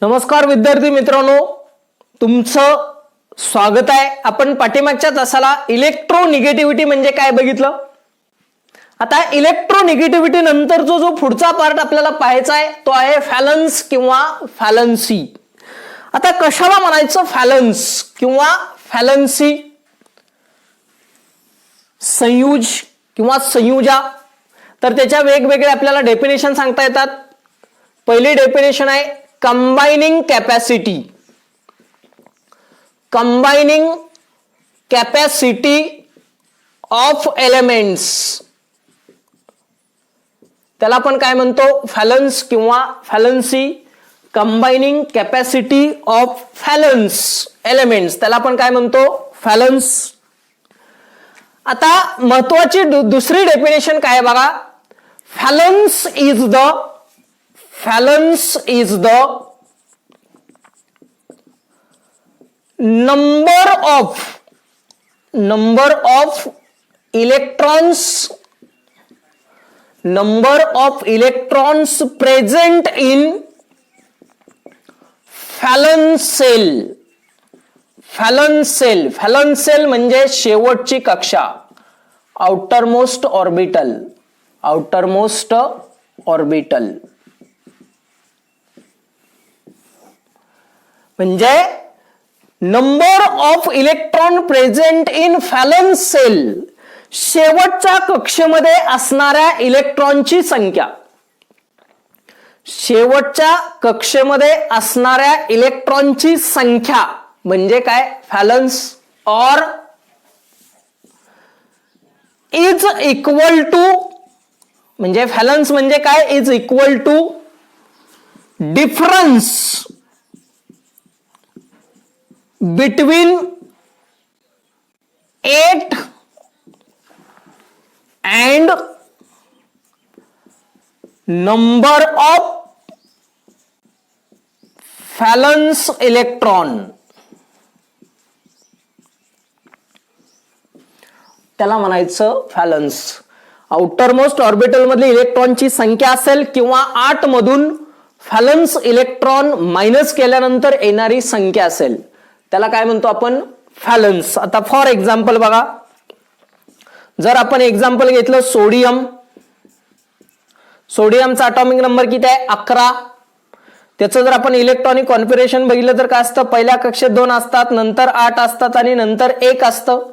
नमस्कार विद्यार्थी मित्रांनो, तुमचं स्वागत आहे. आपण पाठीमागच्या तासाला इलेक्ट्रोनिगेटिव्हिटी म्हणजे काय बघितलं. आता इलेक्ट्रोनिगेटिव्हिटी नंतरचा जो पुढचा पार्ट आपल्याला पाहायचा आहे तो आहे फॅलन्स किंवा फॅलन्सी. आता कशाला म्हणायचं फॅलन्स किंवा फॅलन्सी? संयुज किंवा संयुजा, तर त्याच्या वेगवेगळे आपल्याला डेफिनेशन सांगता येतात. पहिली डेफिनेशन आहे combining capacity. Combining capacity of elements, त्याला आपण काय म्हणतो फॅलन्स किंवा फॅलन्सी. कंबाइनिंग कॅपॅसिटी ऑफ फॅलन्स एलिमेंट्स, त्याला आपण काय म्हणतो फॅलन्स. आता महत्वाची दुसरी डेफिनेशन काय बघा. Valence is the number of electrons present in valence cell. valence cell म्हणजे शेवटची कक्षा, outermost orbital. म्हणजे number of electron present in valence shell, शेवटच्या कक्षेमध्ये असणाऱ्या इलेक्ट्रॉनची संख्या. शेवटच्या कक्षेमध्ये असणाऱ्या इलेक्ट्रॉनची संख्या म्हणजे काय फॅलन्स. और इज इक्वल टू, म्हणजे फॅलन्स म्हणजे काय is equal to difference between 8 and number of valence electron. त्याला म्हणायचं फॅलन्स. आउटरमोस्ट ऑर्बिटल मधली इलेक्ट्रॉनची संख्या असेल किंवा 8 मधून फॅलन्स इलेक्ट्रॉन मायनस केल्यानंतर येणारी संख्या असेल, त्याला काय म्हणतो आपण फॅलन्स. आता फॉर एक्झाम्पल बघा, जर आपण एक्झाम्पल घेतलं सोडियमचा अटॉमिक नंबर किती आहे 11. त्याचं जर आपण इलेक्ट्रॉनिक कॉन्फिगरेशन बघितलं तर काय असतं, पहिल्या कक्षेत 2 असतात, नंतर 8 असतात आणि नंतर 1 असतं.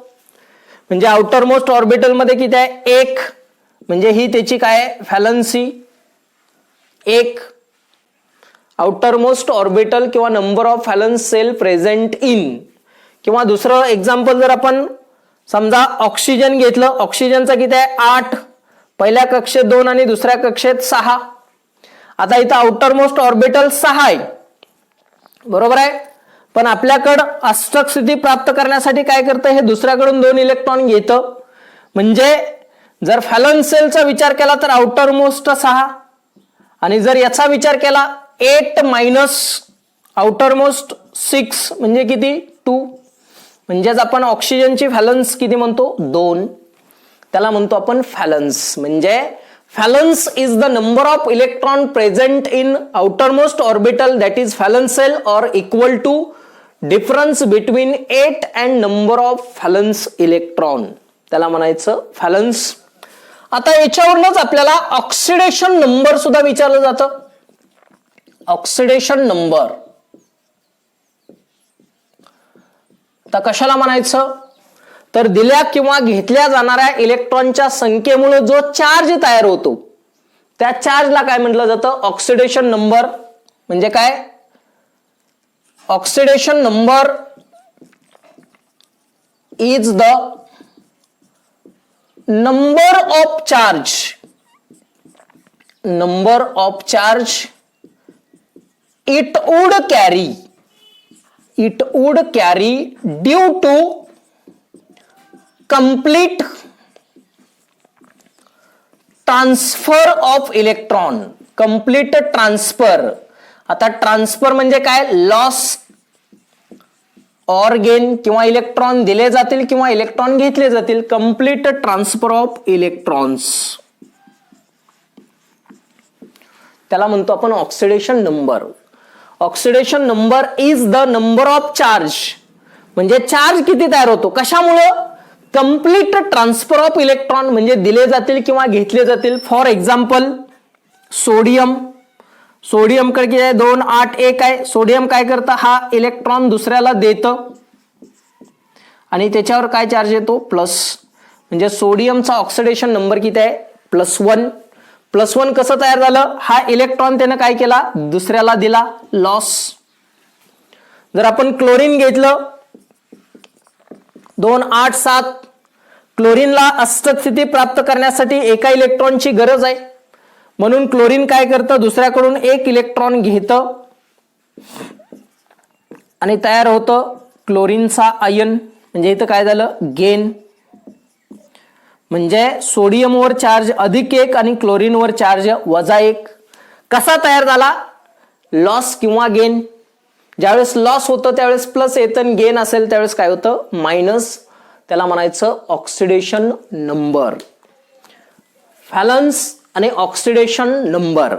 म्हणजे आउटरमोस्ट ऑर्बिटल मध्ये किती आहे 1, म्हणजे ही त्याची काय फॅलन्सी 1. आउटरमोस्ट ऑर्बिटल किंवा number of valence shell present in. किंवा दुसरं एक्झाम्पल जर आपण समजा ऑक्सिजन घेतलं, ऑक्सिजनचं किती आहे 8, पहिल्या कक्षेत 2 आणि दुसऱ्या कक्षेत 6. आता इथं आउटरमोस्ट ऑर्बिटल 6 आहे, बरोबर आहे. पण आपल्याकडं अष्टक स्थिती प्राप्त करण्यासाठी काय करतं, हे दुसऱ्याकडून 2 इलेक्ट्रॉन घेतं. म्हणजे जर फॅलन्स सेलचा विचार केला तर आउटरमोस्ट 6, आणि जर याचा विचार केला 8 मायनस आउटरमोस्ट 6 म्हणजे किती 2. म्हणजेच आपण ऑक्सिजनची फॅलन्स किती म्हणतो 2. त्याला म्हणतो आपण फॅलन्स. म्हणजे valence is the number of electron present in outermost orbital that is valence shell और equal to difference between 8 and number of valence electron, त्याला म्हणायचं फॅलन्स. आता याच्यावरूनच आपल्याला ऑक्सिडेशन नंबर सुद्धा विचारलं जातं. ऑक्सिडेशन नंबर आता कशाला म्हणायचं, तर दिल्या किंवा घेतल्या जाणाऱ्या इलेक्ट्रॉनच्या संख्येमुळे जो चार्ज तयार होतो त्या चार्जला काय म्हटलं जातं ऑक्सिडेशन नंबर. म्हणजे काय oxidation number is the number of charge it would carry due to complete transfer of electron. complete transfer. आता ट्रान्सफर म्हणजे काय लॉस और गेन, किंवा इलेक्ट्रॉन दिले जातील किंवा इलेक्ट्रॉन घेतले जातील. कंप्लीट ट्रान्सफर ऑफ इलेक्ट्रॉन्स, त्याला म्हणतो आपण oxidation number. Oxidation number is the number of charge, म्हणजे चार्ज किती तयार होतो कशामुळं, कंप्लीट ट्रान्सफर ऑफ इलेक्ट्रॉन म्हणजे दिले जातील किंवा घेतले जातील. फॉर एक्झाम्पल सोडियम, सोडियम कडे किती आहे 2 8 1 आहे. सोडियम काय करतं, हा इलेक्ट्रॉन दुसऱ्याला देतं आणि त्याच्यावर काय चार्ज येतो प्लस, म्हणजे सोडियमचा ऑक्सिडेशन नंबर किती आहे +1. +1 कसं तयार झालं, हा इलेक्ट्रॉन त्यानं काय केला दुसऱ्याला दिला, लॉस. जर आपण क्लोरीन घेतलं 2 8 7, क्लोरीनला अष्ट स्थिती प्राप्त करण्यासाठी एका इलेक्ट्रॉनची गरज आहे, म्हणून क्लोरीन काय करतं दुसऱ्याकडून एक इलेक्ट्रॉन घेतं आणि तयार होतं क्लोरीनचा आयन, म्हणजे इथं काय झालं गेन. म्हणजे सोडियमवर चार्ज +1 आणि क्लोरीनवर चार्ज -1. कसा तयार झाला, लॉस किंवा गेन. ज्यावेळेस लॉस होतं त्यावेळेस प्लस येतं आणि गेन असेल त्यावेळेस काय होतं मायनस. त्याला म्हणायचं ऑक्सिडेशन नंबर. व्हॅलन्स आणि ऑक्सिडेशन नंबर.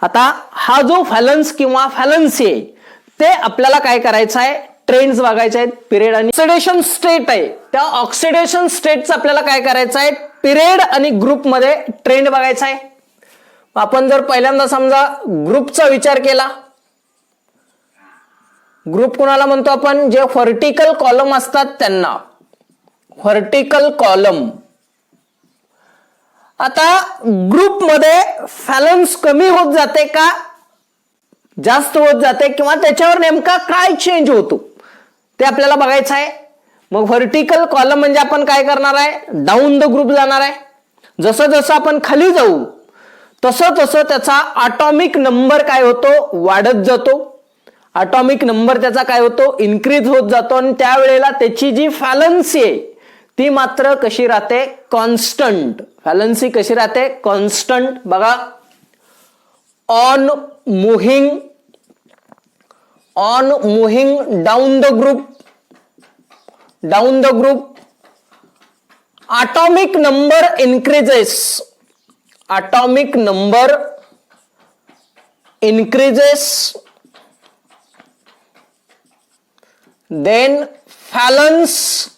आता हा जो व्हॅलन्स किंवा व्हॅलन्सी आहे ते आपल्याला काय करायचं आहे, ट्रेंड्स बघायचे आहेत, पिरियड आणि ऑक्सिडेशन स्टेट आहे, त्या ऑक्सिडेशन स्टेटचं आपल्याला काय करायचं आहे, पिरियड आणि ग्रुप मध्ये ट्रेंड बघायचा आहे. आपण जर पहिल्यांदा समजा ग्रुपचा विचार केला, ग्रुप कोणाला म्हणतो आपण, जे व्हर्टिकल कॉलम असतात त्यांना व्हर्टिकल कॉलम. आता ग्रुप मध्ये व्हॅलन्स कमी होत जाते का जास्त होत जाते, किंवा त्याच्यावर नेमका काय चेंज होतो ते आपल्याला बघायचं आहे. मग व्हर्टिकल कॉलम म्हणजे आपण काय करणार आहे, डाऊन द ग्रुप जाणार आहे. जसं जसं आपण खाली जाऊ तसं तसं त्याचा ॲटॉमिक नंबर काय होतो वाढत जातो, ॲटॉमिक नंबर त्याचा काय होतो इन्क्रीज होत जातो, आणि त्यावेळेला त्याची जी व्हॅलन्सी आहे ती मात्र कशी राहते कॉन्स्टंट. व्हॅलन्सी कशी राहते कॉन्स्टंट. बघा on moving down the group atomic number increases, then valence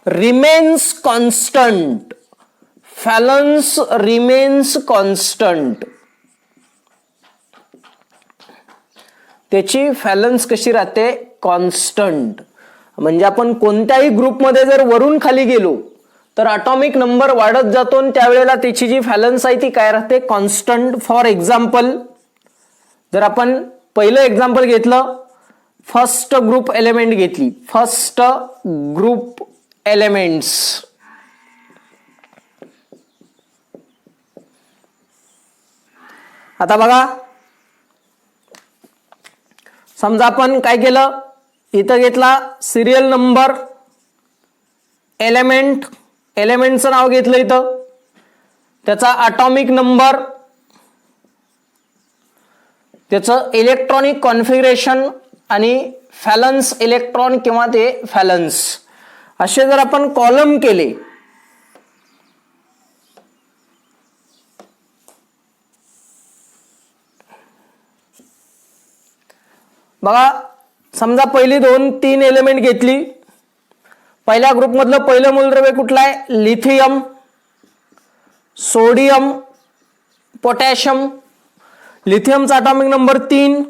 remains constant. त्याची व्हॅलन्स कशी राहते कॉन्स्टंट. म्हणजे आपण कोणत्याही ग्रुपमध्ये जर वरून खाली गेलो तर ॲटॉमिक नंबर वाढत जातो आणि त्यावेळेला त्याची जी व्हॅलन्स आहे ती काय राहते कॉन्स्टंट. फॉर एक्झाम्पल जर आपण पहिलं एक्झाम्पल घेतलं, फर्स्ट ग्रुप एलिमेंट घेतली, फर्स्ट ग्रुप एलिमेंट्स. आता बघा समजा आपण काय केलं, इथं घेतला सिरियल नंबर एलिमेंटचं नाव घेतलं, इथं त्याचा ॲटॉमिक नंबर, त्याचं इलेक्ट्रॉनिक कॉन्फिगरेशन आणि व्हॅलन्स इलेक्ट्रॉन किंवा ते व्हॅलन्स असे जर आपण कॉलम केले, बघा समजा पहिली 2 3 एलिमेंट घेतली. पहिल्या ग्रुप मधलं पहिलं मूलद्रव्य कुठलं आहे, लिथियम, सोडियम, पोटॅशियम. लिथियमचा ॲटॉमिक नंबर 3,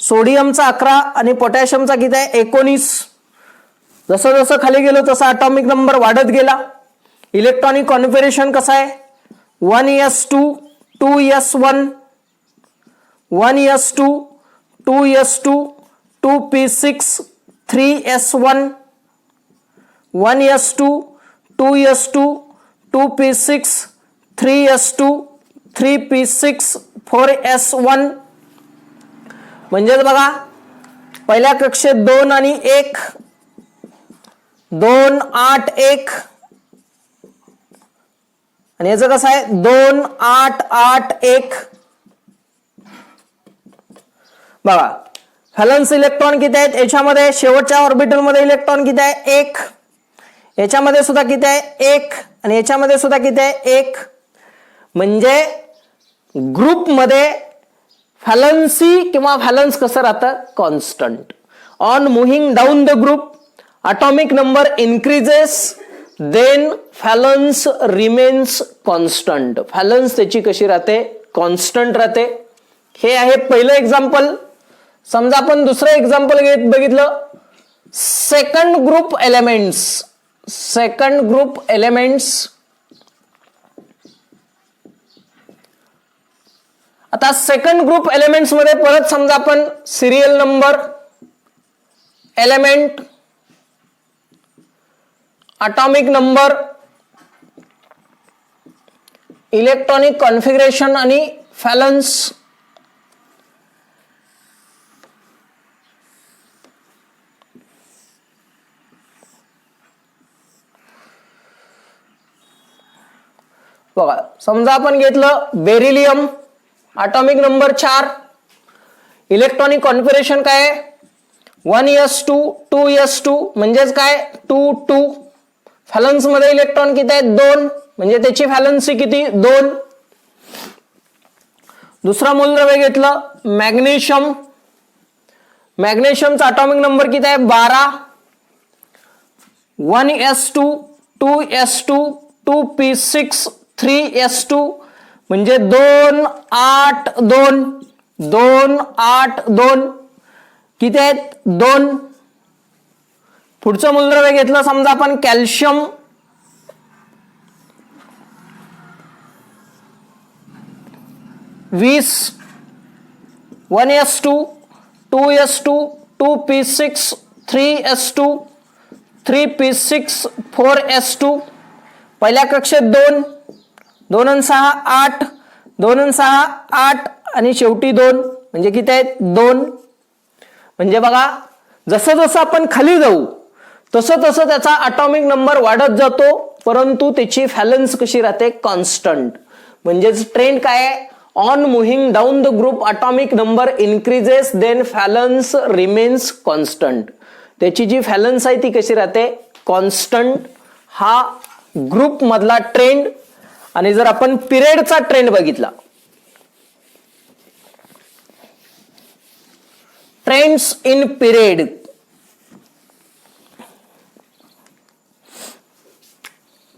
सोडियमचा 11 आणि पोटॅशियमचा किती आहे 19. जसं जसं खाली गेलो तसा ॲटॉमिक नंबर वाढत गेला. इलेक्ट्रॉनिक कॉन्फिगरेशन कसं आहे 1s2 2s1 1s2 2s2 2p6 3s1 1s2 2s2 2p6 3s2 3p6 4s1. म्हणजेच बघा पहिल्या कक्षेत 2 आणि 1 2 8 1 आणि याचं कसं आहे 2 8 8 1. बघा व्हॅलन्स इलेक्ट्रॉन किती आहेत याच्यामध्ये, शेवटच्या ऑर्बिटल मध्ये इलेक्ट्रॉन किती आहे 1, याच्यामध्ये सुद्धा किती आहे 1 आणि याच्यामध्ये सुद्धा किती आहे 1. म्हणजे ग्रुप मध्ये व्हॅलन्सी किंवा व्हॅलन्स कसं राहतं? Constant. On moving down the group atomic number increases then valence remains constant. Valence त्याची कशी राहते? कॉन्स्टंट राहते. हे आहे पहिलं एक्झाम्पल. समजा आपण दुसरं एक्झाम्पल बघितलं, सेकंड ग्रुप एलिमेंट्स. आता सेकंड ग्रुप एलिमेंट्स मध्ये परत समजा आपण serial number, element, atomic number, electronic configuration आणि व्हॅलन्स. बघा समजा आपण घेतलं beryllium, atomic number 4, electronic configuration काय आहे? 1s2 2s2 म्हणजेच काय? 2 2. व्हॅलन्स मध्ये इलेक्ट्रॉन किती आहेत? 2, म्हणजे त्याची व्हॅलन्सी किती? 2. दुसरा मूलद्रव्य घेतलं मॅग्नेशियम. मॅग्नेशियमचा atomic नंबर किती आहे? 12. 1s2 2s2 2p6 3s2 म्हणजे 2 8 2 2 8 2 किती आहेत? 2. पुढचं मूलद्रव्य घेतलं समजा आपण कॅल्शियम. वीस. 1s2 2s2 2p6 3s2 3p6 4s2. पहिल्या कक्षेत 2 2 आणि 6 8 2 आणि 6 8 आणि शेवटी 2 म्हणजे किती आहेत? 2. म्हणजे बघा जसं जसं आपण खाली जाऊ तसं तसं त्याचा atomic नंबर वाढत जातो, परंतु त्याची व्हॅलन्स कशी राहते? कॉन्स्टंट. म्हणजेच ट्रेंड काय आहे? On moving down the group atomic number increases then valence remains constant. त्याची जी व्हॅलन्स आहे ती कशी राहते? कॉन्स्टंट. हा ग्रुप मधला ट्रेंड. आणि जर आपण पिरियडचा ट्रेंड बघितला, trends in period,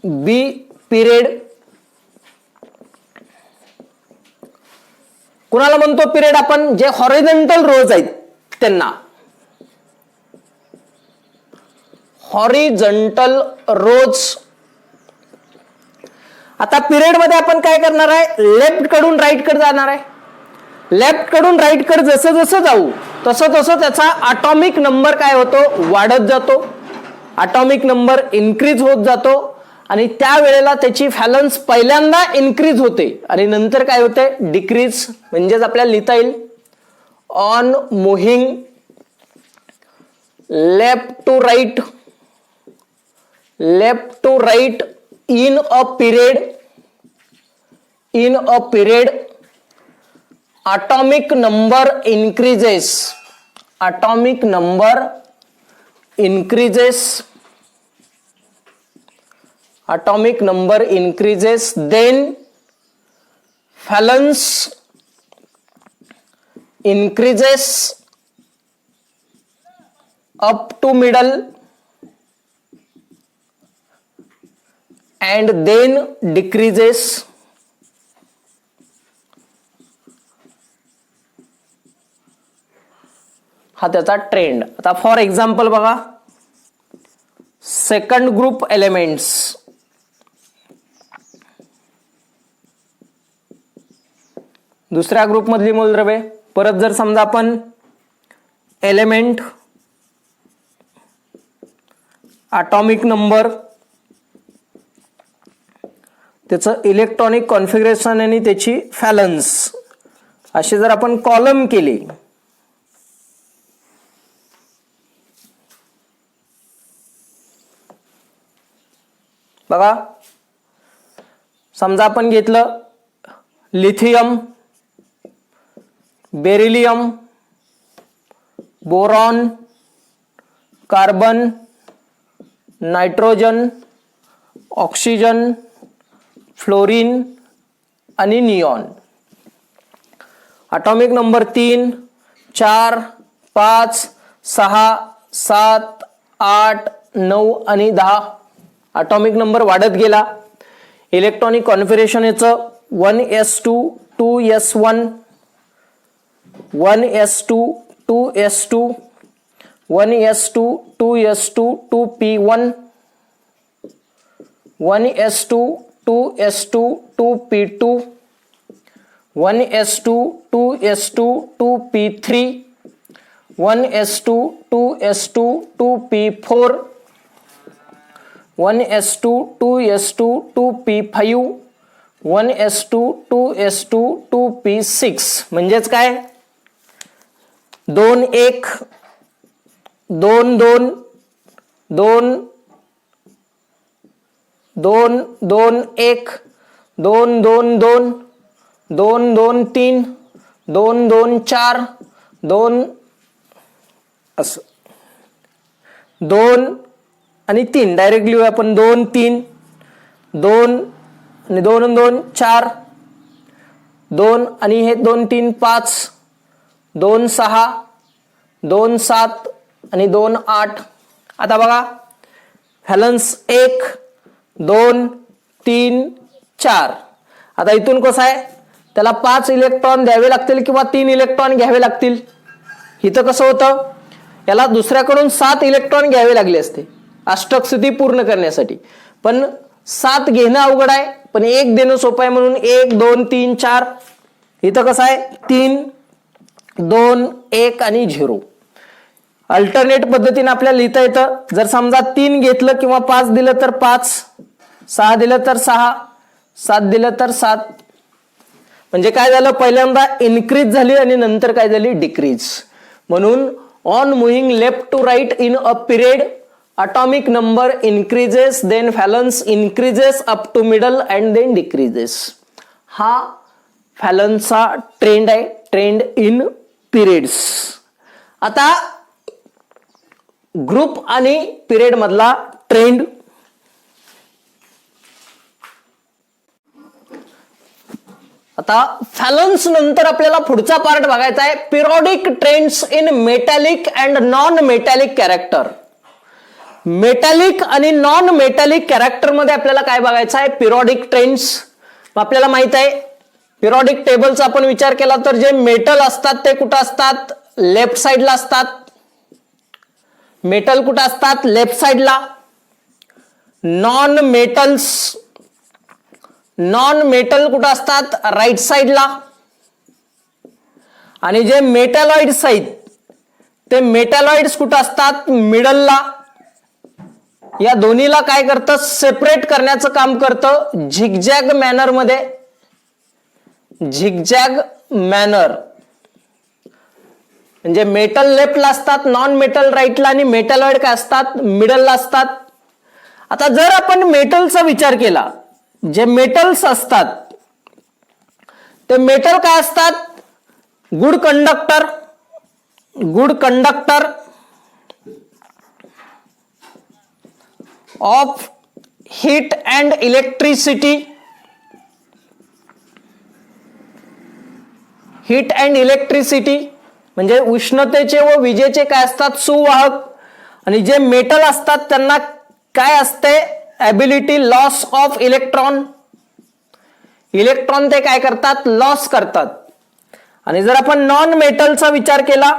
B period. कुणाला म्हणतो पिरियड आपण? जे हॉरिझॉन्टल रोज आहेत त्यांना. Horizontal rows. आता पिरियड मध्ये आपण काय करणार आहे? लेफ्ट कडून राईट कडे जाणार आहे. लेफ्ट कडून राईट कडे जसं जसं जाऊ तसं तसं त्याचा atomic नंबर काय होतो? वाढत जातो. atomic नंबर इन्क्रीज होत जातो आणि त्यावेळेला त्याची व्हॅलन्स पहिल्यांदा इन्क्रीज होते आणि नंतर काय होते? डिक्रीज. म्हणजेच आपल्याला लिहिता येईल on moving left to right in a period atomic number increases. Atomic number increases then valence increases up to middle and then decreases. हा त्याचा ट्रेंड. आता फॉर एक्झाम्पल बघा, सेकंड ग्रुप एलिमेंट्स. दुसऱ्या ग्रुप मधली मूलद्रव्ये. परत जर समजा आपण एलिमेंट, atomic नंबर, त्याचं इलेक्ट्रॉनिक कॉन्फिगरेशन आणि त्याची व्हॅलन्स असे जर आपण कॉलम केले, बघा समजा आपण घेतलं lithium, beryllium, boron, carbon, nitrogen, oxygen, fluorine आणि निऑन. ॲटॉमिक नंबर 3, 4, 5, 6, 7, 8, 9 आणि 10 ॲटॉमिक नंबर वाढत गेला. इलेक्ट्रॉनिक कॉन्फिगरेशन याचं 1s2 2s1 1s2 2s2 1s2 2s2 2p1 1s2 2s2 2p2 1s2 2s2 2p3 1s2 2s2 2p4 1s2 2s2 2p5 1s2 2s2 2p6 म्हणजेच काय 2 1 2 2 2 2 2 1 2 2 2 2 2 3 2 2 4 2 असं 2 आणि 3 directly लिहूया आपण 2 3 2 आणि 2 2 4 2 आणि हे 2 3 5 2 6 2 7 आणि 2 8. आता बघा व्हॅलन्स 1 2 3 4. आता इथून कसं आहे त्याला 5 इलेक्ट्रॉन द्यावे लागतील किंवा 3 इलेक्ट्रॉन घ्यावे लागतील. इथं कसं होतं याला दुसऱ्याकडून 7 इलेक्ट्रॉन घ्यावे लागले असते अष्टक स्थिती पूर्ण करण्यासाठी, पण 7 घेणं अवघड आहे पण 1 देणं सोपं आहे म्हणून 1 2 3 4. इथं कसं आहे 3 2 1 आणि 0. अल्टरनेट पद्धतीने आपल्याला लिहिता येतं. जर समजा 3 घेतलं किंवा 5 दिलं तर 5, 6 दिलं तर 6, 7 दिलं तर 7. म्हणजे काय झालं पहिल्यांदा इन्क्रीज झाली आणि नंतर काय झाली डिक्रीज. म्हणून on moving left to right in a period atomic number increases, then valence increases up to middle and then decreases. हा व्हॅलन्सचा ट्रेंड आहे, ट्रेंड इन पिरियड्स. आता ग्रुप आणि पिरियड मधला ट्रेंड. आता व्हॅलन्स नंतर आपल्याला पुढचा पार्ट बघायचा आहे periodic trends in metallic and non metallic character. Metallic आणि नॉन मेटॅलिक कॅरेक्टर मध्ये आपल्याला काय बघायचं आहे पिरियडिक ट्रेंड्स. आपल्याला माहित आहे पिरियडिक टेबलचा आपण विचार केला तर जे मेटल असतात ते कुठं असतात लेफ्ट साइडला असतात. मेटल कुठं असतात लेफ्ट साइडला. नॉन मेटल कुठं असतात राईट साइडला. आणि जे मेटॅलॉइड्स आहेत ते मेटॅलॉइड्स कुठं असतात मिडलला. या दोन्हीला काय करतं सेपरेट करण्याचं काम करतं झिगझॅग मॅनर मध्ये. झिगझॅग मॅनर म्हणजे मेटल लेफ्टला असतात, नॉन मेटल राईटला आणि मेटॅलॉइड काय असतात मिडलला असतात. आता जर आपण मेटलचा विचार केला जे मेटल्स असतात ते मेटल काय असतात good conductor of heat and electricity. Heat and electricity म्हणजे उष्णतेचे व विजेचे काय असतात सुवाहक. आणि जे मेटल असतात त्यांना काय असते ability loss of electron. Electron ते काय करतात लॉस करतात. आणि जर आपण नॉन मेटलचा विचार केला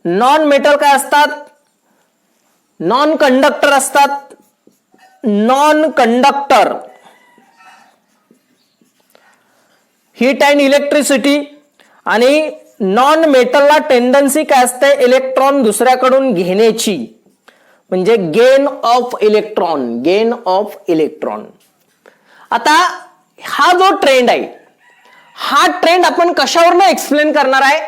नॉन मेटल काय असतात नॉन कंडक्टर असतात. Non conductor heat and electricity. आणि नॉन मेटलला टेंडन्सी काय असते इलेक्ट्रॉन दुसऱ्याकडून घेण्याची म्हणजे गेन ऑफ इलेक्ट्रॉन. आता हा जो ट्रेंड आहे हा ट्रेंड आपण कशावरनं एक्सप्लेन करणार आहे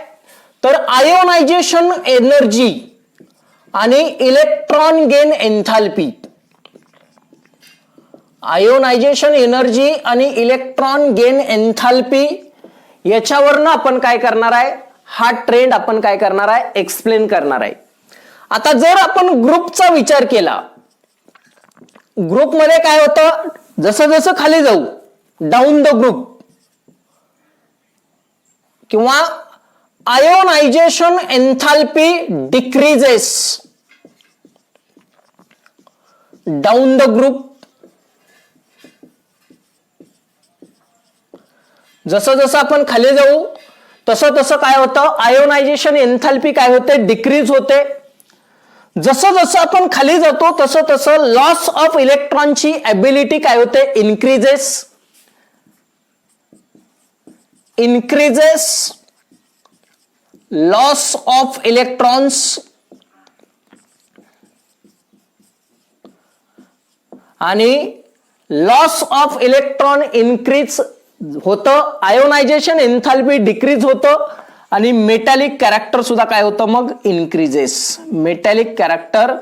तर आयोनायझेशन एनर्जी आणि electron gain enthalpy. Ionization energy आणि इलेक्ट्रॉन गेन एन्थाल्पी याच्यावरनं आपण काय करणार आहे हा ट्रेंड आपण काय करणार आहे एक्सप्लेन करणार आहे. आता जर आपण ग्रुपचा विचार केला ग्रुपमध्ये काय होतं जसं जसं खाली जाऊ डाऊन द ग्रुप किंवा ionization enthalpy decreases down the group. जसं जसं आपण खाली जाऊ तसं तसं काय होतं, आयोनायझेशन एन्थाल्पी काय होते, डिक्रीज होते. जसं जसं आपण खाली जातो तसं तसं लॉस ऑफ इलेक्ट्रॉनची ॲबिलिटी काय होते, इन्क्रीजेस. लॉस ऑफ इलेक्ट्रॉन्स आणि लॉस ऑफ इलेक्ट्रॉन इन्क्रीज होतं, आयोनायझेशन एन्थाल्पी डिक्रीज होतं आणि मेटॅलिक कॅरेक्टर सुद्धा काय होतं मग, increases. Metallic character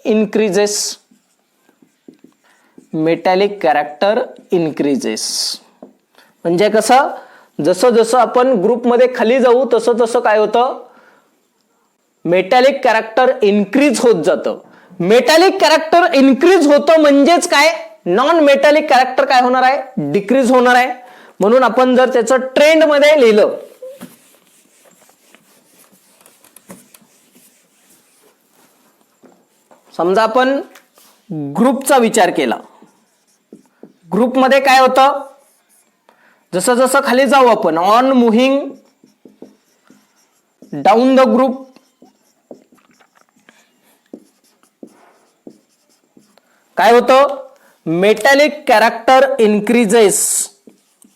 increases. Metallic character increases म्हणजे कसं, जसं जसं आपण ग्रुपमध्ये खाली जाऊ तसं तसं काय होतं, मेटॅलिक कॅरेक्टर इन्क्रीज होत जातं. मेटॅलिक कॅरेक्टर इन्क्रीज होतं म्हणजेच काय, नॉन मेटॅलिक कॅरेक्टर काय होणार आहे, डिक्रीज होणार आहे. म्हणून आपण जर त्याचं ट्रेंड मध्ये लिहिलं, समजा आपण ग्रुपचा विचार केला, ग्रुपमध्ये काय होतं, जसं जसं खाली जाऊ आपण, on moving down the group, काय होतं, metallic character increases.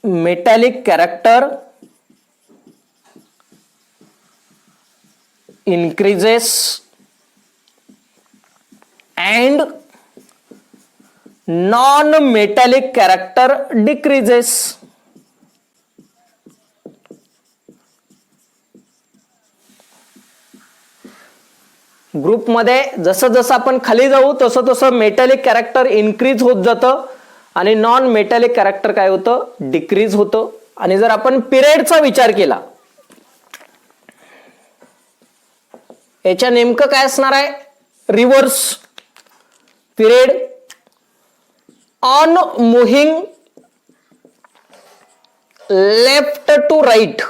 Metallic character increases and non-metallic character decreases. ग्रुपमध्ये जसं जसं आपण खाली जाऊ तसं तसं मेटॅलिक कॅरेक्टर इन्क्रीज होत जातं आणि नॉन मेटॅलिक कॅरेक्टर काय होतं, डिक्रीज होतं. आणि जर आपण पिरियडचा विचार केला, याच्या नेमकं काय असणार आहे, reverse period on moving left to right.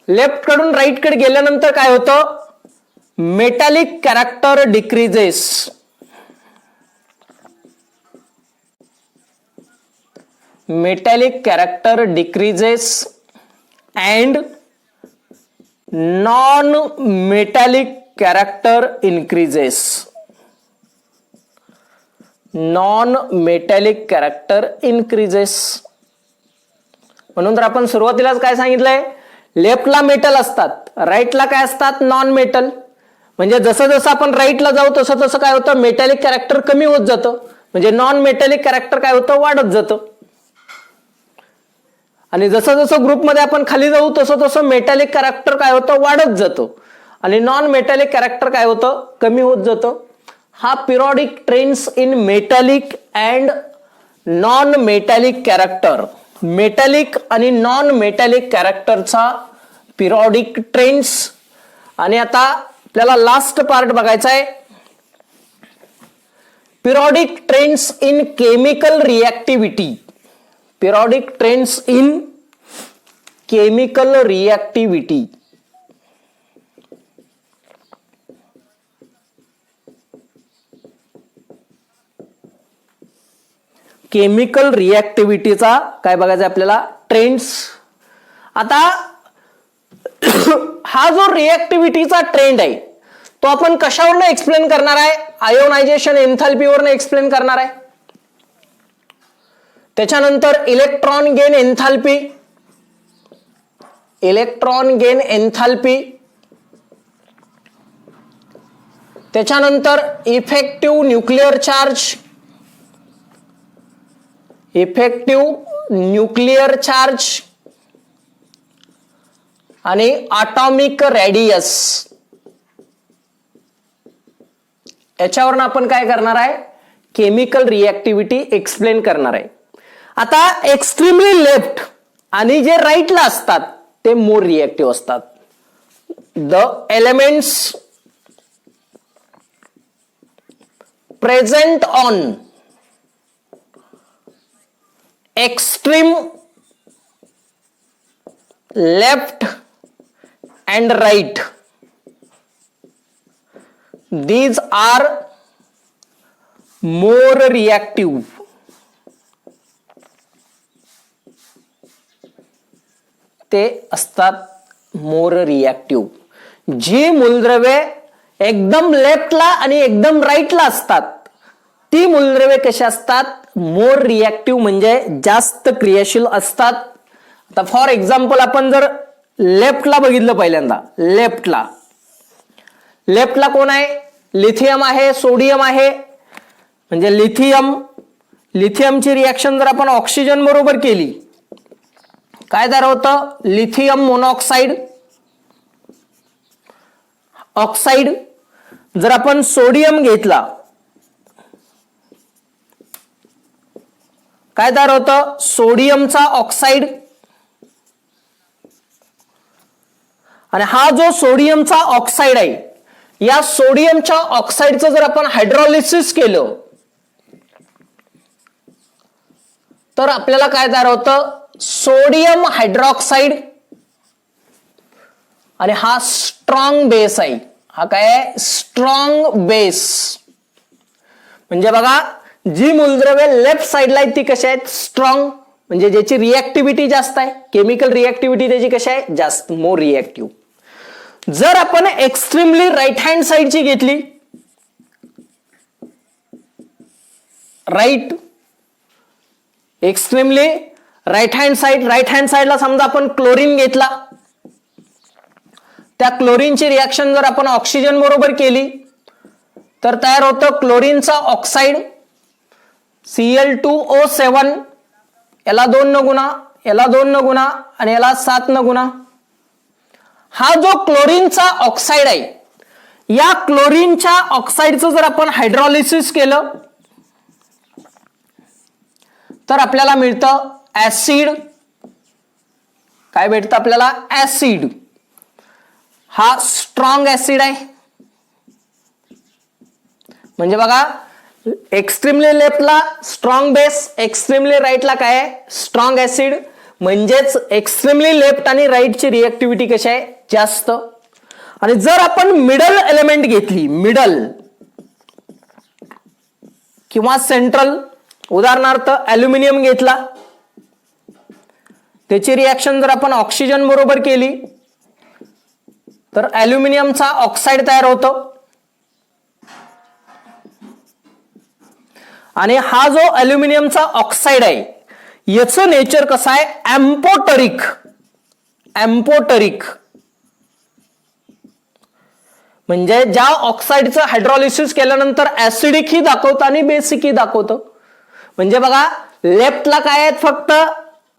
Left कडून राईट कडे गेल्यानंतर काय होतं, metallic character decreases. Metallic character decreases and non metallic character increases. Non metallic character increases. म्हणून तर आपण सुरुवातीलाच काय सांगितलंय, लेफ्टला मेटल असतात, राईटला काय असतात, नॉन मेटल. म्हणजे जसं जसं आपण राईटला जाऊ तसं तसं काय होतं, मेटॅलिक कॅरेक्टर कमी होत जातं, म्हणजे नॉन मेटॅलिक कॅरेक्टर काय होतं, वाढत जातं. आणि जसं जसं ग्रुपमध्ये आपण खाली जाऊ तसं तसं मेटॅलिक कॅरेक्टर काय होतं, वाढत जातं आणि नॉन मेटॅलिक कॅरेक्टर काय होतं, कमी होत जातं. हा periodic trends in metallic and non metallic character, metallic आणि नॉन मेटॅलिक कॅरेक्टरचा पिरियडिक ट्रेंड्स. आणि आता आपल्याला लास्ट पार्ट बघायचा आहे, periodic trends in chemical reactivity. Periodic trends in chemical reactivity. Chemical रिएक्टिव्हिटीचा काय बघायचं आपल्याला, ट्रेंड्स. आता हा जो रिएक्टिव्हिटीचा ट्रेंड आहे तो आपण कशावरनं एक्सप्लेन करणार आहे, आयोनायझेशन एन्थाल्पीवरनं एक्सप्लेन करणार आहे. त्याच्यानंतर electron gain enthalpy, electron gain enthalpy. त्याच्यानंतर effective nuclear charge, effective nuclear charge आणि ॲटॉमिक रेडियस. याच्यावरून आपण काय करणार आहे, केमिकल रिएक्टिव्हिटी एक्सप्लेन करणार आहे. आता एक्स्ट्रीमली लेफ्ट आणि जे राईटला असतात ते मोर रिएक्टिव्ह असतात. The elements present on extreme left and right, these are more reactive. ते असतात मोर रिएक्टिव्ह. जी मूलद्रव्ये एकदम लेफ्टला आणि एकदम राईटला असतात ती मूलद्रव्ये कशी असतात, मोर रिएक्टिव्ह म्हणजे जास्त क्रियाशील असतात. आता फॉर एक्झाम्पल आपण जर लेफ्टला बघितलं, पहिल्यांदा लेफ्टला कोण आहे, लिथियम आहे, सोडियम आहे. म्हणजे लिथियमची रिएक्शन जर आपण ऑक्सिजन बरोबर केली, काय तयार होतं, लिथियम मोनॉक्साइड ऑक्साइड. जर आपण सोडियम घेतला, काय तयार होतं, सोडियमचा ऑक्साइड. आणि हा जो सोडियमचा ऑक्साइड आहे, या सोडियमच्या ऑक्साइडचं जर आपण हायड्रॉलिसिस केलं तर आपल्याला काय तयार होतं, सोडियम हायड्रॉक्साइड. आणि हा स्ट्रॉंग बेस आहे. हा काय आहे, स्ट्रॉंग बेस. म्हणजे बघा, जी मूलद्रव्ये लेफ्ट साइडला आहेत ती कशी आहेत, स्ट्रॉंग, म्हणजे ज्याची रिएक्टिव्हिटी जास्त आहे, केमिकल रिएक्टिव्हिटी त्याची कशी आहे, जास्त, मोर रिएक्टिव्ह. जर आपण एक्स्ट्रीमली राईट हँड साइडची घेतली, राईट, एक्स्ट्रीमली राईट हँड साइडला समजा आपण क्लोरीन घेतला, त्या क्लोरीनची रिएक्शन जर आपण ऑक्सिजन बरोबर केली तर तयार होतं क्लोरीनचा ऑक्साइड Cl2O7, याला 2 न गुणा, याला 2 न गुणा आणि याला 7 न गुणा. हा जो क्लोरीनचा ऑक्साइड आहे, या क्लोरीनच्या ऑक्साइडचं जर आपण हायड्रॉलिसिस केलं तर आपल्याला मिळतं ऍसिड. काय भेटतं आपल्याला, ऍसिड. हा स्ट्रॉंग ऍसिड आहे. म्हणजे बघा, एक्स्ट्रीमली लेफ्टला स्ट्रॉंग बेस, एक्स्ट्रीमली राईटला काय आहे, स्ट्रॉंग ऍसिड. म्हणजेच एक्स्ट्रीमली लेफ्ट आणि राईटची रिएक्टिव्हिटी कशी आहे, जास्त. आणि जर आपण मिडल एलिमेंट घेतली, मिडल किंवा सेंट्रल, उदाहरणार्थ ॲल्युमिनियम घेतला, त्याची रिएक्शन जर आपण ऑक्सिजन बरोबर केली तर ॲल्युमिनियमचा ऑक्साइड तयार होतो. आणि हा जो ॲल्युमिनियमचा ऑक्साइड आहे, याचं नेचर कसं आहे, एम्पोटरिक. म्हणजे ज्या ऑक्साइडचं हायड्रॉलिसिस केल्यानंतर ऍसिडिक ही दाखवतं आणि बेसिक ही दाखवतं. म्हणजे बघा, लेफ्टला काय आहेत, फक्त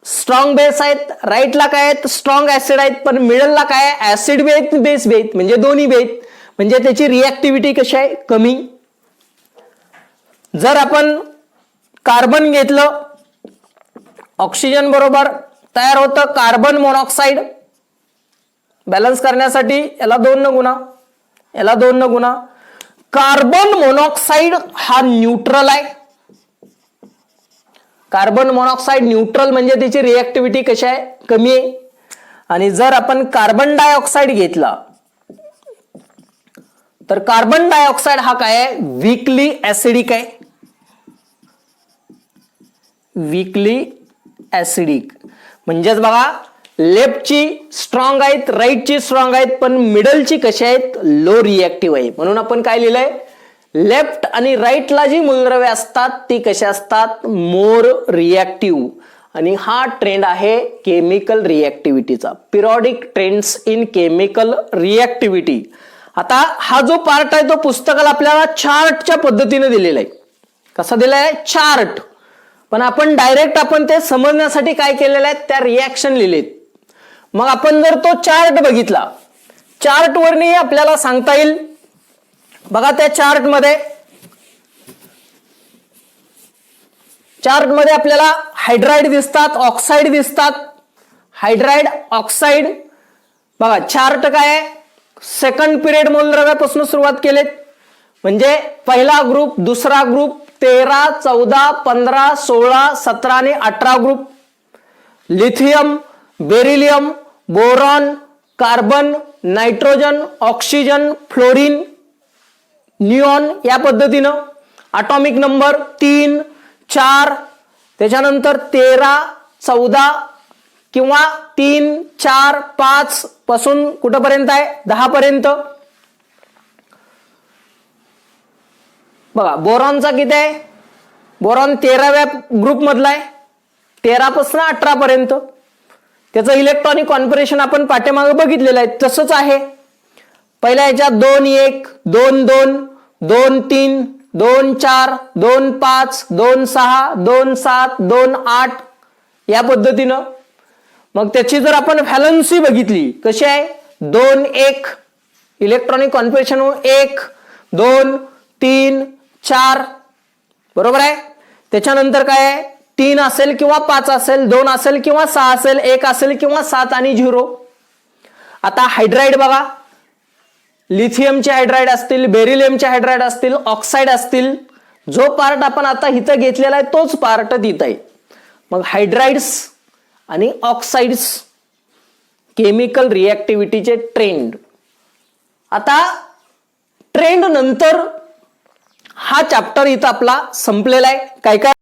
स्ट्रॉंग बेस आहेत, राईटला काय आहेत, स्ट्रॉंग ऍसिड आहेत, पण मिडलला काय आहे, ऍसिड बी आहेत, बेस बी आहेत, म्हणजे दोन्ही बी आहेत. म्हणजे त्याची रिएक्टिव्हिटी कशी आहे, कमी. जर आपण कार्बन घेतलं, ऑक्सिजन बरोबर तयार होतं कार्बन मोनॉक्साइड. बॅलन्स करण्यासाठी याला 2 न गुणा, याला 2 न गुणा. कार्बन मोनॉक्साइड हा न्यूट्रल आहे. कार्बन मोनॉक्साइड न्यूट्रल म्हणजे त्याची रिएक्टिव्हिटी कशी आहे, कमी आहे. आणि जर आपण कार्बन डायऑक्साइड घेतला तर कार्बन डायऑक्साइड हा काय आहे, वीकली ऍसिडिक आहे. Weekly acidic. म्हणजेच बघा, लेफ्टची स्ट्रॉंग आहेत, राईटची स्ट्रॉंग आहेत, पण मिडलची कशी आहेत, लो रिएक्टिव्ह आहे. म्हणून आपण काय लिहिलंय, लेफ्ट आणि राईटला जी मूलद्रव्ये असतात ती कशी असतात, मोर रिएक्टिव्ह. आणि हा ट्रेंड आहे केमिकल रिएक्टिव्हिटीचा, periodic trends in chemical reactivity. आता हा जो पार्ट आहे तो पुस्तकाला आपल्याला चार्टच्या पद्धतीने दिलेला आहे. कसा दिलाय, चार्ट. पण आपण डायरेक्ट आपण ते समजण्यासाठी काय केलेलं आहे, त्या रिएक्शन लिहिलेत. मग आपण जर तो चार्ट बघितला, चार्टवरनी आपल्याला सांगता येईल. बघा, त्या चार्टमध्ये आपल्याला हायड्राइड दिसतात, ऑक्साइड दिसतात. Hydride, oxide. बघा, चार्ट काय आहे, सेकंड पिरियड मूलद्रव्यापासून सुरुवात केलेत. म्हणजे पहिला ग्रुप, दुसरा ग्रुप, 13, 14, 15, 16, 17 आणि 18 group. Lithium, beryllium, boron, carbon, nitrogen, oxygen, fluorine, neon या पद्धतीनं. ॲटॉमिक नंबर 3, 4, त्याच्यानंतर 13, 14 किंवा 3, 4, 5 पासून कुठपर्यंत आहे 10 पर्यंत. बघा बोरॉनचा किती आहे, बोरॉन 13व्या ग्रुप मधला आहे, 13 पासून 18 पर्यंत. त्याचं इलेक्ट्रॉनिक कॉन्फिगरेशन आपण पाठीमागे बघितलेलं आहे, तसंच आहे. पहिल्या याच्यात 2, 1, 2, 2, 2, 3, 2, 4, 2, 5, 2, 6, 2, 7, 2, 8 या पद्धतीनं. मग त्याची जर आपण व्हॅलन्सी बघितली कशी आहे, 2, 1 इलेक्ट्रॉनिक कॉन्फिगरेशन 1, 2, 3, 4 बरोबर आहे. त्याच्यानंतर काय आहे, 3 असेल किंवा 5 असेल, 2 असेल किंवा 6 असेल, 1 असेल किंवा 7 आणि 0. आता हायड्राइड बघा, लिथियमचे हायड्राइड असतील, बेरिलियमचे हायड्राइड असतील, ऑक्साईड असतील. जो पार्ट आपण आता इथं घेतलेला आहे तोच पार्ट तिथं आहे. मग हायड्राइड्स आणि ऑक्साइड्स केमिकल रिॲक्टिव्हिटीचे ट्रेंड. आता ट्रेंड नंतर हा चॅप्टर इथं आपला संपलेला आहे. काय काय